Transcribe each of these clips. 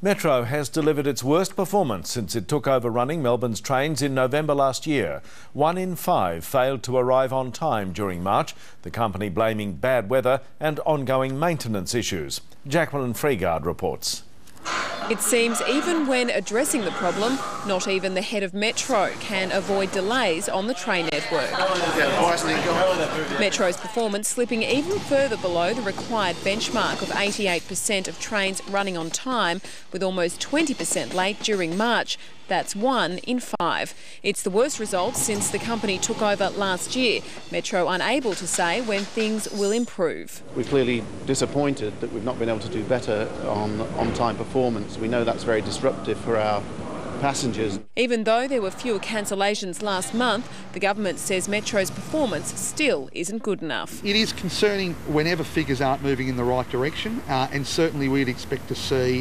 Metro has delivered its worst performance since it took over running Melbourne's trains in November last year. 1 in 5 failed to arrive on time during March, the company blaming bad weather and ongoing maintenance issues. Jacqueline Freegard reports. It seems even when addressing the problem, not even the head of Metro can avoid delays on the train network. Metro's performance slipping even further below the required benchmark of 88% of trains running on time, with almost 20% late during March. That's 1 in 5. It's the worst result since the company took over last year. Metro unable to say when things will improve. We're clearly disappointed that we've not been able to do better on on-time performance. We know that's very disruptive for our passengers. Even though there were fewer cancellations last month, the government says Metro's performance still isn't good enough. It is concerning whenever figures aren't moving in the right direction, and certainly we'd expect to see,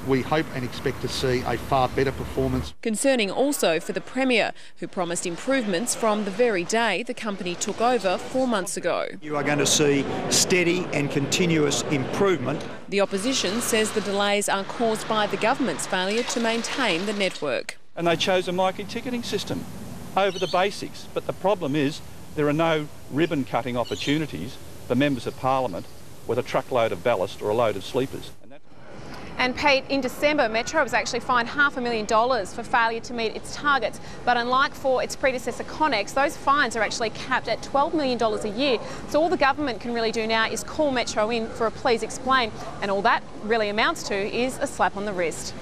we hope and expect to see a far better performance. Concerning also for the Premier, who promised improvements from the very day the company took over 4 months ago. You are going to see steady and continuous improvement. The opposition says the delays are caused by the government's failure to maintain the network. And they chose a micro-ticketing system over the basics. But the problem is there are no ribbon-cutting opportunities for members of Parliament with a truckload of ballast or a load of sleepers. And Pete, in December, Metro was actually fined $500,000 for failure to meet its targets. But unlike for its predecessor Connex, those fines are actually capped at $12 million a year. So all the government can really do now is call Metro in for a please explain. And all that really amounts to is a slap on the wrist.